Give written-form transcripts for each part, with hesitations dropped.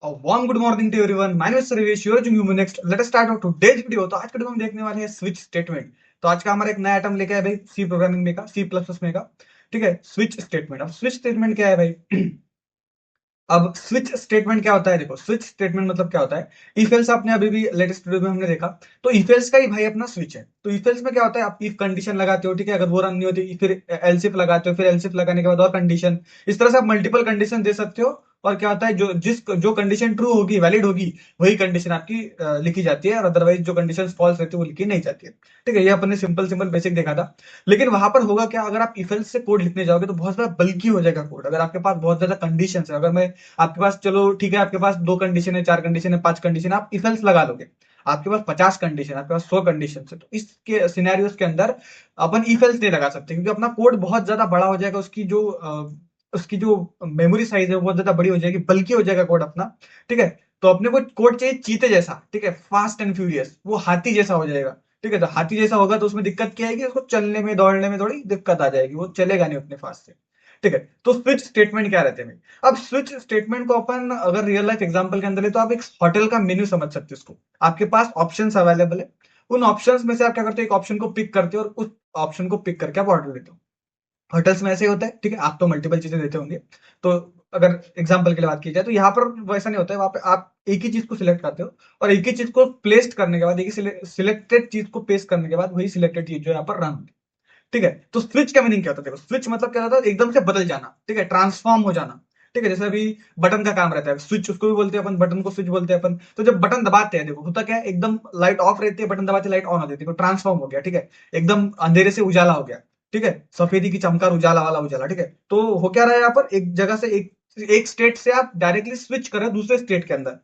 Warm good morning to everyone. My name is Sarvesh, you are joining me next. Let us start our today's video. तो आज के video में हम देखने वाले हैं स्विच स्टेटमेंट। तो आज का हमारा एक नया आइटम लेके आए भाई, सी प्रोग्रामिंग में का, सी प्लस प्लस में का। ठीक है, स्विच स्टेटमेंट। अब स्विच स्टेटमेंट क्या है भाई? अब स्विच स्टेटमेंट क्या होता है? देखो, स्विच स्टेटमेंट मतलब क्या होता है। इफ एल्स आपने अभी भी लेटेस्ट वीडियो में हमने देखा, तो इफ एल्स का ही भाई अपना स्विच है। तो इफ एल्स में क्या होता है, आप इफ कंडीशन लगाते हो, ठीक है, अगर वो रन नहीं होती फिर एल्स इफ लगाते हो, फिर एल्स इफ लगाने के बाद और कंडीशन। इस तरह से आप मल्टीपल कंडीशन दे सकते हो। और क्या होता है, जो कंडीशन ट्रू होगी, वैलिड होगी, वही कंडीशन आपकी लिखी जाती है, और अदरवाइज जो कंडीशन फॉल्स रहती है वो लिखी नहीं जाती है। ठीक है, ये अपन ने सिंपल सिंपल बेसिक देखा था। लेकिन वहां पर होगा क्या, अगर आप इफ एल्स से कोड लिखने जाओगे तो बहुत ज्यादा बल्की हो जाएगा कोड। अगर आपके पास बहुत ज्यादा कंडीशन है, अगर मैं आपके पास, चलो ठीक है, आपके पास दो कंडीशन है, चार कंडीशन है, पांच कंडीशन है, आप इफ एल्स लगा लोगे। आपके पास 50 कंडीशन, आपके पास 100 कंडीशन है, तो इसके सिनेरियोस के अंदर अपन इफ एल्स नहीं लगा सकते, क्योंकि अपना कोड बहुत ज्यादा बड़ा हो जाएगा। उसकी जो मेमोरी साइज है वो बहुत ज्यादा बड़ी हो जाएगी, बल्कि हो जाएगा कोड अपना। ठीक है, तो अपने को कोड चाहिए चीते जैसा, ठीक है, फास्ट एंड फ्यूरियस, वो हाथी जैसा हो जाएगा। ठीक है, तो हाथी जैसा होगा तो उसमें दिक्कत क्या आएगी, उसको चलने में दौड़ने में थोड़ी दिक्कत आ जाएगी, वो चलेगा नहीं उतने फास्ट से। ठीक है, तो स्विच स्टेटमेंट क्या रहते हैं? अब स्विच स्टेटमेंट को अपन अगर रियल लाइफ एग्जांपल के अंदर ले, तो आप एक होटल का मेन्यू समझ सकते हो इसको। आपके पास ऑप्शंस अवेलेबल है। उन ऑप्शंस में से आप क्या करते हो, एक ऑप्शन को पिक करते हो और उस ऑप्शन को पिक करके आप ऑर्डर देते हो। होटल्स में ऐसे ही होता है, ठीक है, आप तो मल्टीपल चीजें देते होंगे। तो अगर एग्जांपल के लिए बात की जाए, तो यहाँ पर वैसा नहीं होता है। वहां पे आप एक ही चीज को सिलेक्ट करते हो, और एक ही चीज को प्लेस करने के बाद, एक ही सिलेक्टेड चीज को पेस्ट करने के बाद वही सिलेक्टेड चीज जो यहाँ पर रन होती है। ठीक है, तो स्विच का मीनिंग क्या होता है? देखो, स्विच मतलब क्या होता है, एकदम से बदल जाना, ठीक है, ट्रांसफॉर्म हो जाना। ठीक है, जैसे अभी बटन का काम रहता है, स्विच उसको भी बोलते हैं अपन, बटन को स्विच बोलते हैं अपन। तो जब बटन दबाते हैं, देखो होता क्या है, एकदम लाइट ऑफ रहती है, बटन दबाते लाइट ऑन हो जाती है, तो ट्रांसफॉर्म हो गया। ठीक है, एकदम अंधेरे से उजाला हो गया। ठीक है, सफेदी की चमकार, उजाला वाला उजाला। ठीक है, तो हो क्या रहा है यहाँ पर, एक जगह से एक स्टेट से आप डायरेक्टली स्विच कर रहे हो दूसरे स्टेट के अंदर।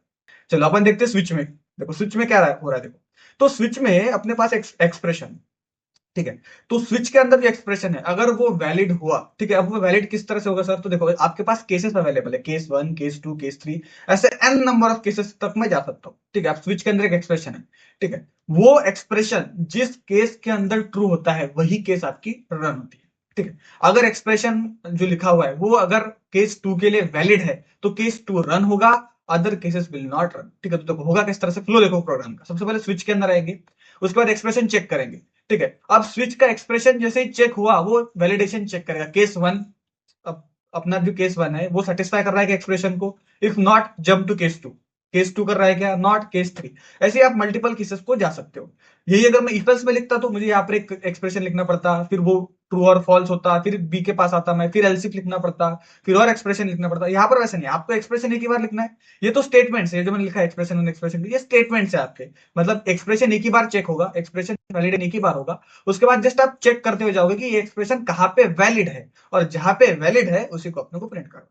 चलो अपन देखते हैं स्विच में। देखो स्विच में क्या हो रहा है, देखो। तो स्विच में अपने पास एक्सप्रेशन, ठीक है, तो स्विच के अंदर जो एक्सप्रेशन है, अगर वो वैलिड हुआ, ठीक है, अब वो वैलिड किस तरह से होगा सर? तो देखो, आपके पास केसेस अवेलेबल है, case one, case two, case three, ऐसे एन नंबर ऑफ केसेस तक मैं जा सकता हूं। ठीक है, अब स्विच के अंदर एक एक्सप्रेशन है। ठीक है, वो एक्सप्रेशन जिस केस के अंदर ट्रू होता है वही केस आपकी रन होती है। ठीक है, अगर एक्सप्रेशन जो लिखा हुआ है वो अगर केस टू के लिए वैलिड है, तो केस टू रन होगा, other cases will not run. ठीक है, तो देखो होगा किस तरह से, फ्लो देखो प्रोग्राम का। सबसे पहले स्विच के अंदर आएंगे, उसके बाद एक्सप्रेशन चेक करेंगे। ठीक है, अब स्विच का एक्सप्रेशन जैसे ही चेक हुआ, वो वैलिडेशन चेक करेगा, केस वन। अपना जो केस वन है वो सेटिस्फाई कर रहा है कि एक्सप्रेशन को? If not, jump to case two. Case two कर रहा है क्या? नॉट। Case three. ऐसे ही आप मल्टीपल केसेस को जा सकते हो। यही अगर मैं इफ एल्स में लिखता तो मुझे यहाँ पर एक एक्सप्रेशन लिखना पड़ता, फिर वो ट्रू और फॉल्स होता, फिर बी के पास आता मैं, फिर एल्सिफ लिखना पड़ता, फिर और एक्सप्रेशन लिखना पड़ता। यहाँ पर वैसा नहीं, आपको एक्सप्रेशन एक ही बार लिखना है। ये तो स्टेटमेंट्स है जो मैंने लिखा है, एक्सप्रेशन वन, एक्सप्रेशन टू, ये स्टेटमेंट्स है आपके। मतलब एक्सप्रेशन एक ही बार चेक होगा, एक्सप्रेशन वैलिड एक ही बार होगा। उसके बाद जस्ट आप चेक करते हुए जाओगे कि ये एक्सप्रेशन कहाँ पे वैलिड है, और जहां पे वैलिड है उसी को अपने को प्रिंट करो।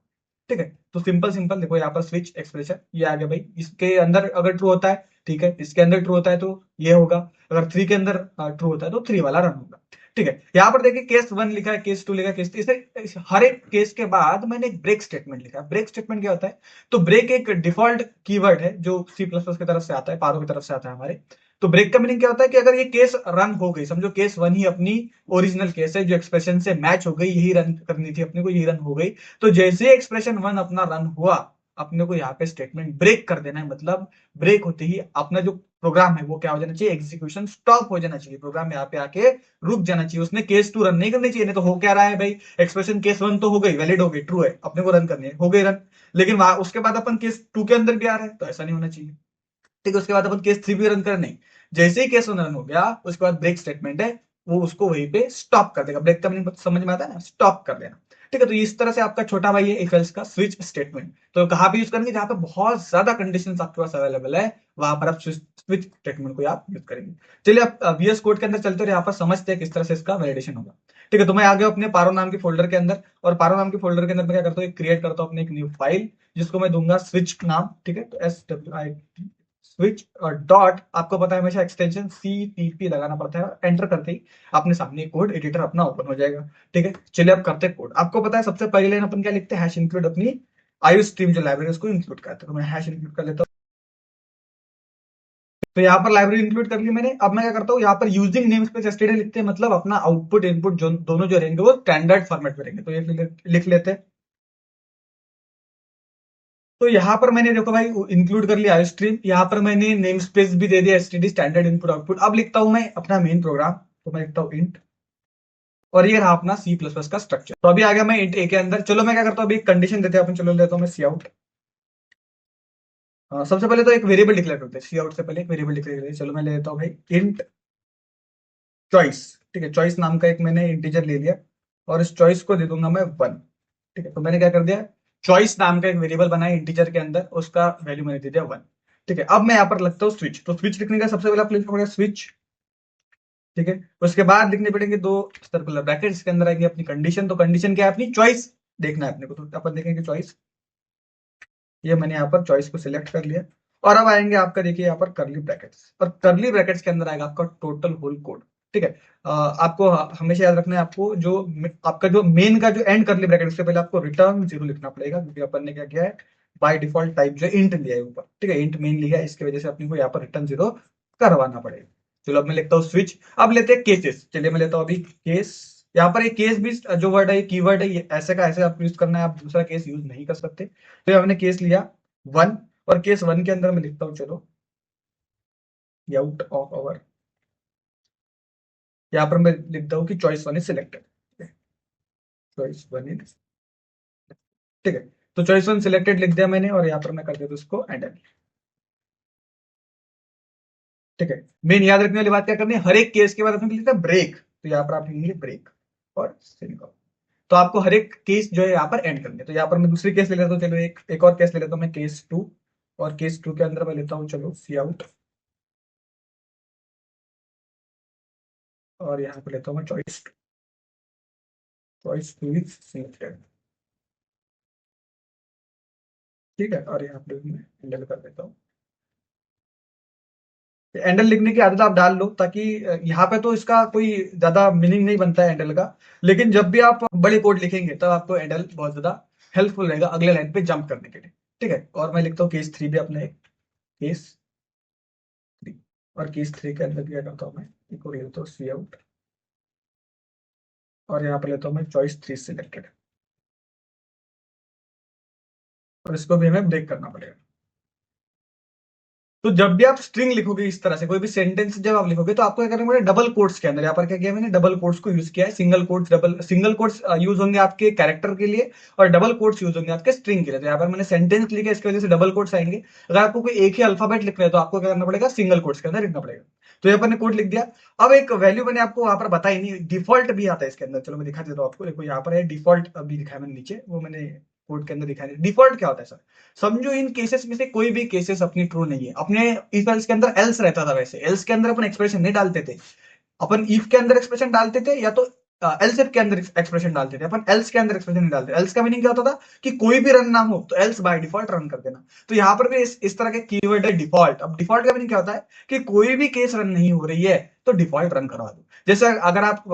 ठीक है, तो सिंपल सिंपल देखो, यहाँ पर स्विच एक्सप्रेशन ये आ गया भाई। इसके अंदर अगर ट्रू होता है, ठीक है, इसके अंदर ट्रू होता है तो ये होगा। अगर थ्री के अंदर ट्रू होता है तो थ्री वाला रन होगा। ठीक है, यहाँ पर देखिए, केस वन लिखा है, केस टू लिखा है, केस थ्री, इसे हर एक केस के बाद मैंने एक ब्रेक स्टेटमेंट लिखा है। ब्रेक स्टेटमेंट क्या होता है? तो ब्रेक एक डिफॉल्ट कीवर्ड है जो सी प्लस प्लस की तरफ से आता है, पारो की तरफ से आता है हमारे। तो ब्रेक का मीनिंग क्या होता है कि अगर ये केस रन हो गई, समझो केस वन ही अपनी ओरिजिनल केस है जो एक्सप्रेशन से मैच हो गई, यही रन करनी थी अपने को, यही रन हो गई। तो जैसे एक्सप्रेशन वन अपना रन हुआ, अपने को यहाँ पे स्टेटमेंट ब्रेक कर देना है। मतलब ब्रेक होते ही अपना जो प्रोग्राम है वो क्या हो जाना चाहिए, एग्जीक्यूशन स्टॉप हो जाना चाहिए, प्रोग्राम यहाँ पे आके रुक जाना चाहिए। उसने केस टू रन नहीं करनी चाहिए। नहीं तो हो क्या रहा है भाई, एक्सप्रेशन केस वन तो हो गई, वैलिड हो गई, ट्रू है, अपने को रन करनी है, हो गई रन। लेकिन वहां उसके बाद अपन केस टू के अंदर भी आ रहे हैं, तो ऐसा नहीं होना चाहिए। ठीक है, उसके बाद अपन केस थ्री भी रन कर, नहीं। जैसे ही केस वन रन हो गया, उसके बाद ब्रेक स्टेटमेंट है, वो उसको वहीं पे स्टॉप कर देगा। ब्रेक का मीनिंग समझ में आता है ना, स्टॉप कर देना। ठीक है, तो इस तरह से आपका छोटा भाई है इफ एल्स का स्विच स्टेटमेंट। तो कहां पे यूज करेंगे, जहां पे बहुत ज्यादा कंडीशन आपके पास अवेलेबल है, वहां पर आप स्विच स्टेटमेंट को आप यूज करेंगे। चलिए आप वीएस कोड के अंदर चलते हैं, यहाँ पर समझते हैं किस तरह से इसका वैलिडेशन होगा। ठीक है, तो मैं आ गया अपने पारो नाम के फोल्डर के अंदर, और पारो नाम के फोल्डर के अंदर मैं क्या करता हूँ, क्रिएट करता हूँ अपने एक न्यू फाइल, जिसको मैं दूंगा स्विच नाम। ठीक है, तो SWI स्विच डॉट, आपको पता है हमेशा एक्सटेंशन CPP लगाना पड़ता है। एंटर करते ही अपने सामने कोड एडिटर अपना ओपन हो जाएगा। ठीक है, चलिए अब करते हैं कोड। आपको पता है सबसे पहले लाइन अपन क्या लिखते हैं, हैश इंक्लूड अपनी आयु स्ट्रीम जो लाइब्रेरी उसको इंक्लूड करते हैं। तो मैं हैश इंक्लूड कर लेता हूँ। तो यहाँ पर लाइब्रेरी इंक्लूड कर ली मैंने। अब मैं क्या करता हूँ, यहाँ पर यूजिंग नेम स्पेस एसटीडी लिखते हैं, मतलब अपना आउटपुट इनपुट जो दोनों जो रहेंगे वो स्टैंडर्ड फॉर्मेट में रहेंगे। तो ये लिख लेते हैं। तो यहाँ पर मैंने देखो भाई इंक्लूड कर लिया स्ट्रीम, यहाँ पर मैंने नेम स्पेस भी दे दिया एसटीडी स्टैंडर्ड इनपुट आउटपुट। अब लिखता हूं मैं अपना मेन प्रोग्राम, तो मैं लिखता हूँ इंट, और ये रहा अपना सी प्लस प्लस का स्ट्रक्चर। तो अभी आ गया मैं इंट ए के अंदर। चलो मैं क्या करता हूँ, अभी कंडीशन देते हैं अपन, चलो लेता हूँ मैं सी आउट। सबसे पहले तो एक वेरिएबल डिक्लेयर करते हैं, सी आउट से पहले एक वेरिएबल डिक्लेयर करते हैं। चलो मैं ले लेता हूँ भाई इंट चॉइस। ठीक है, चॉइस नाम का एक मैंने इंटीजर ले लिया, और इस चॉइस को दे दूंगा मैं 1। ठीक है, तो मैंने क्या कर दिया, चॉइस नाम का एक वेरिएबल बनाया इंटीजर के अंदर, उसका वैल्यू मैंने दे दिया 1। ठीक है, अब मैं यहाँ पर लगता हूँ स्विच। तो स्विच लिखने का सबसे पहले आप लिखना पड़ेगा स्विच। ठीक है, उसके बाद लिखने पड़ेंगे दो सर्कुलर ब्रैकेट्स के अंदर आएंगे अपनी कंडीशन। तो कंडीशन क्या है, अपनी चॉइस देखना है अपने को, तो अपन देखेंगे चॉइस। ये मैंने यहाँ पर चॉइस को सिलेक्ट कर लिया, और अब आएंगे आपका देखिए यहाँ पर करली ब्रैकेट्स, और करली ब्रैकेट्स के अंदर आएगा आपका टोटल होल कोड। ठीक है, आपको हमेशा याद रखना है, आपको जो आपका जो मेन का जो एंड करली ब्रैकेट, उससे पहले आपको रिटर्न 0 लिखना पड़ेगा, क्योंकि अपन ने क्या किया है, बाय डिफॉल्ट टाइप जो इंट लिया है ऊपर। ठीक है, इंट मेन लिया है, इसकी वजह से अपने को यहाँ पर रिटर्न 0 करवाना पड़ेगा। चलो अब मैं लिखता हूँ स्विच। अब लेते हैं केसेस। चलिए मैं लेता हूँ अभी केस। यहाँ पर एक केस भी जो वर्ड है, ये कीवर्ड है, ये ऐसे का ऐसे आप यूज करना है, आप दूसरा केस यूज नहीं कर सकते। तो हमने केस लिया 1, और केस 1 के अंदर मैं लिखता हूँ, चलो आउट ऑफ अवर, यहाँ पर मैं लिखता हूँ कि choice 1 is selected. Choice 1 is, ठीक है, तो चॉइस 1 सिलेक्टेड लिख दिया मैंने, और यहाँ पर मैं कर देता हूँ उसको एंटर। ठीक है, मेन याद रखने वाली बात क्या करनी है, हर एक केस के बाद अपने लिखता है ब्रेक, तो यहाँ पर आप लिखेंगे ब्रेक और सेमीकोलन। तो आपको हर एक केस जो है यहाँ पर एंड करनी है। तो यहाँ पर मैं दूसरी केस ले लेता हूँ, चलो एक और केस ले लेता हूँ मैं, केस 2। और केस 2 के अंदर मैं लेता हूँ, चलो सी आउट, और यहाँ पर लेता हूँ मैं चॉइस 2। Choice 2 is selected. ठीक है, और यहाँ पे मैं हैंडल कर देता हूँ। हैंडल लिखने की आदत आप डाल लो, ताकि यहाँ पे तो इसका कोई ज्यादा मीनिंग नहीं बनता है हैंडल का, लेकिन जब भी आप बड़े कोड लिखेंगे तब आपको हैंडल बहुत ज्यादा हेल्पफुल रहेगा अगले लाइन पे जंप करने के लिए। ठीक है, और मैं लिखता हूँ केस 3 भी अपने, केस 3। और केस 3 के अंदर क्या करता हूँ मैं, एक और लेता हूँ सी आउट, और यहाँ पे लेता हूँ मैं चॉइस 3 सिलेक्टेड, और इसको भी हमें ब्रेक करना पड़ेगा। तो जब भी आप स्ट्रिंग लिखोगे इस तरह से, कोई भी सेंटेंस जब आप लिखोगे, तो आपको क्या करना पड़ेगा, डबल कोट्स के अंदर। यहाँ पर क्या किया मैंने, डबल कोट्स को यूज किया है। सिंगल कोट्स यूज होंगे आपके कैरेक्टर के लिए, और डबल कोट्स यूज होंगे आपके स्ट्रिंग के लिए। तो यहाँ पर मैंने सेंटेंस लिखा, इसकी वजह से डबल कोट्स आएंगे। अगर आपको कोई एक ही अल्फाबेट लिखना है, तो आपको क्या करना पड़ेगा, सिंगल कोट्स के अंदर लिखना पड़ेगा। तो यहाँ पर कोड लिख दिया। अब एक वैल्यू मैंने आपको वहां पर बताई नहीं, डिफॉल्ट भी आता है इसके अंदर। चलो मैं दिखा देता हूँ आपको, देखो यहाँ पर है डिफॉल्ट, अभी दिखाया मैंने नीचे, वो मैंने कोड के अंदर दिखाया। डिफॉल्ट क्या होता है सर, समझो इन केसेस में से कोई भी केसेस अपनी ट्रू नहीं है। अपने इफ एल्स के अंदर एल्स रहता था, वैसे एल्स के अंदर अपन एक्सप्रेशन नहीं डालते थे, अपन इफ के अंदर एक्सप्रेशन डालते थे, या तो एल्स इफ के अंदर एक्सप्रेशन डालते थे। अपन एल्स के अंदर एक्सप्रेशन नहीं डालते। एल्स का मीनिंग क्या होता था, कि कोई भी रन ना हो तो एल्स बाय डिफॉल्ट रन कर देना। तो यहाँ पर भी इस तरह के कीवर्ड है डिफॉल्ट। अब डिफॉल्ट का मीनिंग क्या होता है, कि कोई भी केस रन नहीं हो रही है तो डिफॉल्ट रन करवा दो। जैसे अगर आप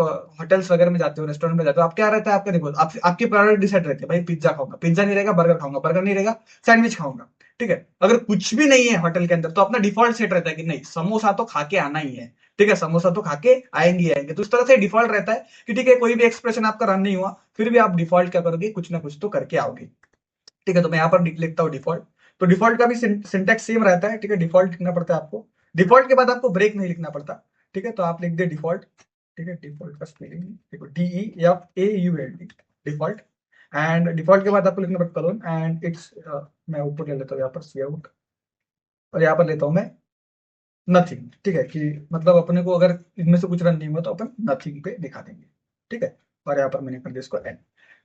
होटल्स वगैरह में जाते हो, रेस्टोरेंट में जाते हो, आप क्या रहता है आपका, देखो आपकी प्रायोरिटी डिसाइड रहती है, भाई पिज्जा खाऊंगा, पिज्जा नहीं रहेगा, बर्गर खाऊंगा, बर्गर नहीं रहेगा, सैंडविच खाऊंगा। ठीक है, अगर कुछ भी नहीं है होटल के अंदर, तो अपना डिफॉल्ट सेट रहता है कि नहीं, समोसा तो खा के आना ही है। ठीक है, समोसा तो खा के आएंगे ही आएंगे। तो इस तरह से डिफॉल्ट रहता है कि ठीक है, कोई भी एक्सप्रेशन आपका रन नहीं हुआ, फिर भी आप डिफॉल्ट क्या करोगे, कुछ ना कुछ तो करके आओगे। ठीक है, तो मैं यहाँ पर लिखता हूँ डिफॉल्ट। तो डिफॉल्ट का भी सिंटेक्स सेम रहता है। ठीक है, डिफॉल्ट लिखना पड़ता है आपको। डिफॉल्ट के बाद आपको ब्रेक नहीं लिखना पड़ता। ठीक है, तो आप लिख दे डिफॉल्ट। ठीक है, डिफॉल्ट का स्पेलिंग देखो, DEFAULT, डिफॉल्ट। एंड डिफॉल्ट के बाद आपको लिखना पड़ता कलोन एंड इट्स, मैं ऊपर ले लेता हूँ यहाँ पर सी आउट, और यहाँ पर लेता हूँ मैं नथिंग। ठीक है, कि मतलब अपने को अगर इनमें से कुछ रन नहीं हुआ तो अपन नथिंग पे दिखा देंगे। ठीक है, और यहाँ पर मैंने कर दिया इसको एंड।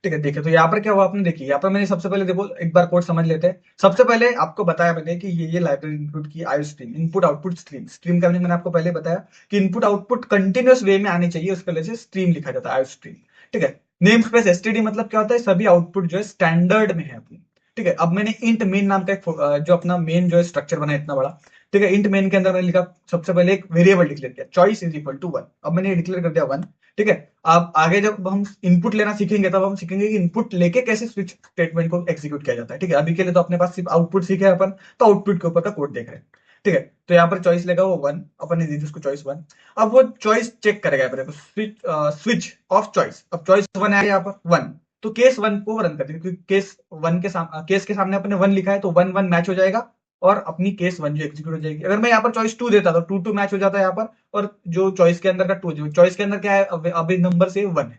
ठीक है, देखिए तो यहाँ पर क्या हुआ आपने देखिए, यहाँ पर मैंने सबसे पहले देखो एक बार कोड समझ लेते हैं। सबसे पहले आपको बताया मैंने कि ये लाइब्रेरी इंक्लूड की आयो stream, input output stream. Stream का मैंने आपको पहले बताया कि इनपुट आउटपुट कंटिन्यूस वे में आनी चाहिए, उसके वजह से स्ट्रीम लिखा जाता है, आयो स्ट्रीम। ठीक है, नेम स्पेस एसटीडी मतलब क्या होता है, सभी आउटपुट जो है स्टैंडर्ड में है अपनी। ठीक है, अब मैंने इंट मेन नाम का एक जो अपना मेन जो है स्ट्रक्चर बना इतना बड़ा। ठीक है, इंट मेन के अंदर मैंने लिखा, सबसे पहले एक वेरिएबल डिक्लेयर किया, चॉइस इज इक्वल टू 1। अब मैंने डिक्लेयर कर दिया 1। ठीक है, अब आगे जब हम इनपुट लेना सीखेंगे, तब हम सीखेंगे कि इनपुट लेके कैसे स्विच स्टेटमेंट को एग्जीक्यूट किया जाता है। ठीक है, अभी के लिए तो अपने पास सिर्फ आउटपुट सीखे हैं अपन, तो आउटपुट के ऊपर का कोड देख रहे हैं। ठीक है, तो यहाँ पर चॉइस लेगा वो 1, अपन ने दी थी उसको चॉइस 1। अब वो चॉइस चेक करेगा, स्विच ऑफ चॉइस। अब चॉइस 1 आया यहाँ पर 1, तो केस 1 को रन कर देंगे, क्योंकि केस के सामने अपने 1 लिखा है, तो 1 1 मैच हो जाएगा और अपनी केस 1 जो एग्जीक्यूट हो जाएगी। अगर मैं यहाँ पर चॉइस 2 देता तो 2 2 मैच हो जाता है यहाँ पर, और जो चॉइस के अंदर का 2, जो चॉइस के अंदर क्या है, अभी नंबर से 1 है,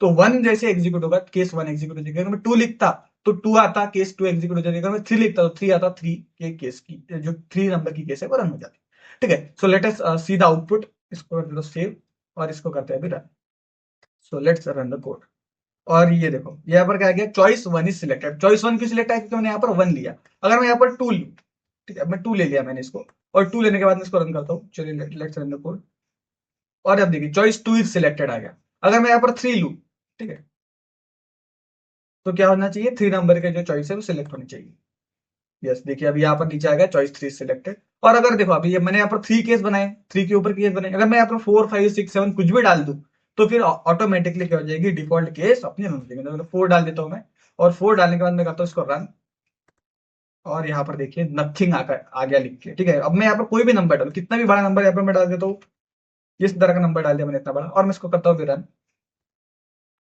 तो 1 जैसे एग्जीक्यूट होगा केस 1 एग्जीक्यूट हो जाएगी। अगर मैं 2 लिखता तो 2 आता, केस 2 एग्जीक्यूट हो जाएगी। अगर मैं 3 लिखता तो 3 आता, 3 के केस की जो 3 नंबर की केस है वो रन हो जाती है। ठीक है, so let us see the output. इसको कर दो सेव और इसको करते हैं अभी run. So let's run the code. और ये देखो यहाँ पर क्या गया, चॉइस 1 इज सिलेक्टेड। चॉइस 1 क्यों सिलेक्ट है, क्योंकि मैंने यहाँ पर 1 लिया। अगर मैं यहाँ पर 2 लूं, ठीक है, मैं 2 ले लिया मैंने इसको, और 2 लेने के बाद मैं इसको रन करता हूँ। चलिए लेट्स रन द कोड। और अब देखिए चॉइस 2 इज सिलेक्टेड आ गया। अगर मैं यहाँ पर 3 लूं, ठीक है, तो क्या होना चाहिए, 3 नंबर के जो चॉइस है वो सिलेक्ट होनी चाहिए। यस, देखिए अभी यहाँ पर नीचे आ गया चॉइस 3 सिलेक्टेड। और अगर देखो अभी ये मैंने यहाँ पर 3 केस बनाए, 3 के ऊपर केस बनाए, अगर मैं यहाँ पर 4 5 6 7 कुछ भी डाल दूं, तो फिर ऑटोमेटिकली क्या हो जाएगी, डिफॉल्ट केस अपनी रन हो जाएगी। तो 4 डाल देता हूँ मैं, और 4 डालने के बाद मैं करता हूँ इसको रन। और यहाँ पर देखिए नथिंग आकर आ गया लिख के। ठीक है, अब मैं यहाँ पर कोई भी नंबर डालू, कितना भी बड़ा नंबर यहाँ पर मैं डाल देता हूँ, इस तरह का नंबर डाल दिया मैंने इतना बड़ा, और मैं इसको करता हूँ फिर रन।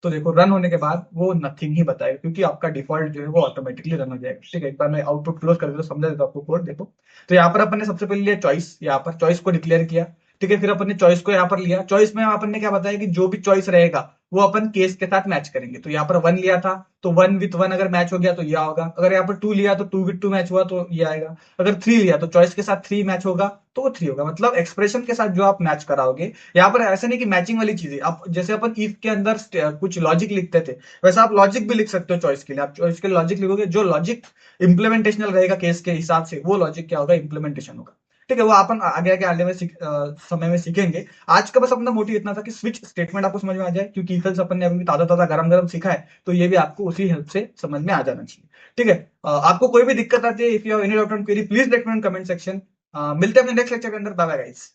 तो देखो रन होने के बाद वो नथिंग ही बताएगा, क्योंकि आपका डिफॉल्ट जो है वो ऑटोमेटिकली रन हो जाएगा। ठीक है, एक बार मैं आउटपुट क्लोज कर देता हूं, समझा देता हूं आपको कोड। देखो तो यहाँ पर अपन ने सबसे पहले लिया चॉइस, यहाँ पर चॉइस को डिक्लेयर किया। ठीक है, फिर अपन ने चॉइस को यहाँ पर लिया। चॉइस में अपन ने क्या बताया कि जो भी चॉइस रहेगा वो अपन केस के साथ मैच करेंगे। तो यहाँ पर 1 लिया था, तो 1 विथ 1 अगर मैच हो गया तो ये होगा। अगर यहाँ पर 2 लिया तो 2 विथ 2 मैच हुआ तो ये आएगा। अगर 3 लिया तो चॉइस के साथ 3 मैच होगा तो वो 3 होगा। मतलब एक्सप्रेशन के साथ जो आप मैच कराओगे, यहाँ पर ऐसा नहीं कि मैचिंग वाली चीजें आप, जैसे अपन इफ के अंदर कुछ लॉजिक लिखते थे, वैसा आप लॉजिक भी लिख सकते हो चॉइस के लिए। आप चॉइस के लॉजिक लिखोगे, जो लॉजिक इंप्लीमेंटेशनल रहेगा केस के हिसाब से, वो लॉजिक क्या होगा, इंप्लीमेंटेशन होगा। ठीक है, वो अपन आगे आगे आने में समय में सीखेंगे। आज का बस अपना मोटिव इतना था कि स्विच स्टेटमेंट आपको समझ में आ जाए, क्योंकि इक्वल्स अपन ने अभी ताजा ताजा गरम गरम सीखा है, तो ये भी आपको उसी हेल्प से समझ में आ जाना चाहिए। ठीक है, आपको कोई भी दिक्कत आती है, if you have any doubt on query please let me in comment section. मिलते हैं अपने नेक्स्ट लेक्चर के अंदर। Bye bye guys.